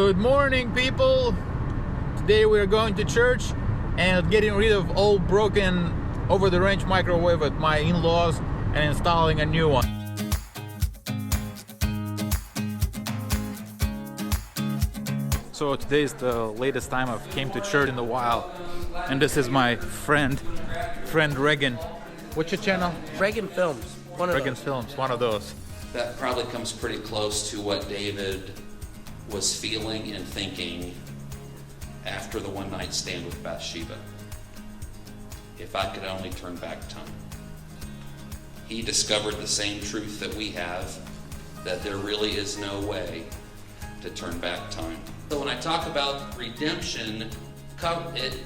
Good morning, people. Today we are going to church and getting rid of old broken over-the-range microwave at my in-laws and installing a new one. So today is the latest time I've came to church in a while, and this is my friend Regan. What's your channel? Regan Films. Regan Films, one of those. That probably comes pretty close to what David was feeling and thinking after the one-night stand with Bathsheba. If I could only turn back time. He discovered the same truth that we have, that there really is no way to turn back time. So when I talk about redemption, it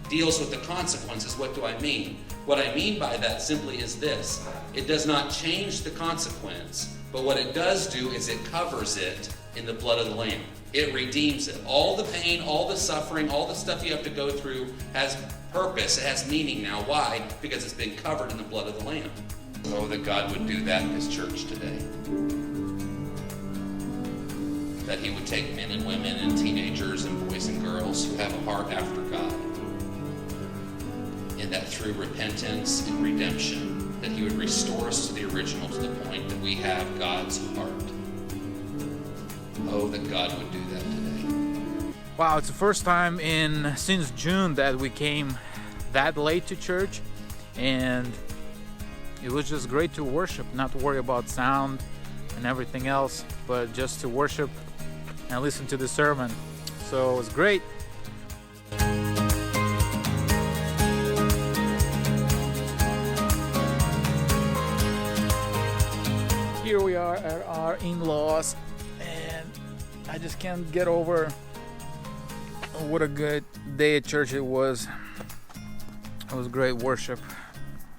deals with the consequences. What do I mean? What I mean by that simply is this. It does not change the consequence, but what it does do is it covers it in the blood of the Lamb. It redeems it. All the pain, all the suffering, all the stuff you have to go through has purpose, it has meaning now. Why? Because it's been covered in the blood of the Lamb. Oh, that God would do that in His church today. That He would take men and women and teenagers and boys and girls who have a heart after God. And that through repentance and redemption, that He would restore us to the original, to the point that we have God's heart. Oh, that God would do that today. Wow, it's the first time since June that we came that late to church, and it was just great to worship, not to worry about sound and everything else, but just to worship and listen to the sermon. So it was great. Here we are at our in-laws, and I just can't get over what a good day at church it was. It was great worship.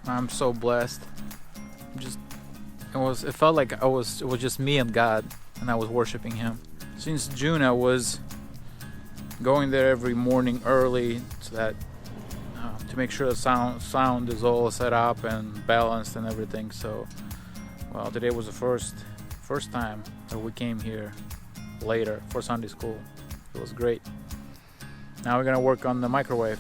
I'm so blessed. It felt like it was just me and God, and I was worshiping Him. Since June I was going there every morning early so that to make sure the sound is all set up and balanced and everything. So well, today was the first time that we came here later for Sunday school. It was great. Now we're gonna work on the microwave.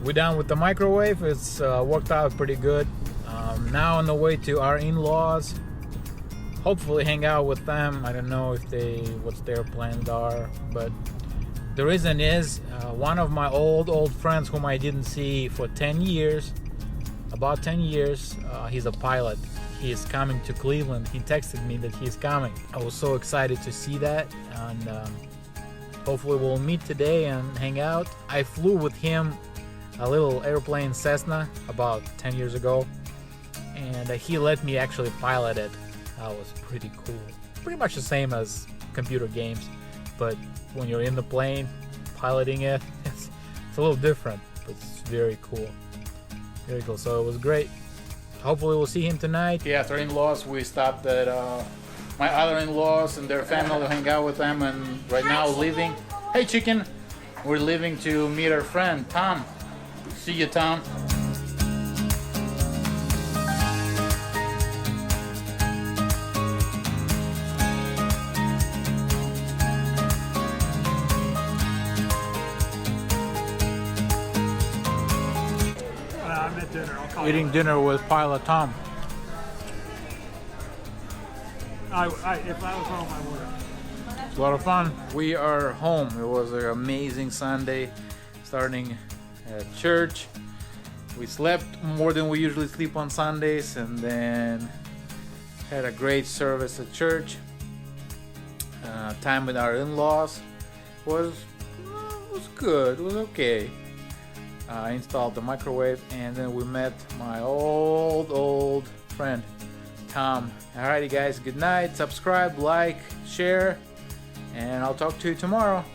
We're done with the microwave. It's worked out pretty good. Now on the way to our in-laws. hopefully hang out with them. I don't know if what their plans are, but the reason is one of my old friends whom I didn't see for 10 years, about 10 years, he's a pilot. He is coming to Cleveland. He texted me that he's coming. I was so excited to see that, and hopefully we'll meet today and hang out. I flew with him a little airplane Cessna about 10 years ago, and he let me actually pilot it. That was pretty cool. Pretty much the same as computer games, but when you're in the plane piloting it, it's a little different, but it's very cool. Very cool. So it was great. Hopefully we'll see him tonight. Yeah, after in-laws, we stopped at my other in-laws and their family to hang out with them, and right now leaving. Hey chicken! We're leaving to meet our friend Tom. See you, Tom. I'm at dinner. I'll call you. Eating dinner with Pilot Tom. If I was home, I would have. A lot of fun. We are home. It was an amazing Sunday, starting at church. We slept more than we usually sleep on Sundays, and then had a great service at church. Time with our in-laws was good. It was okay. I installed the microwave, and then we met my old friend Tom. Alrighty guys, good night. Subscribe, like, share, and I'll talk to you tomorrow.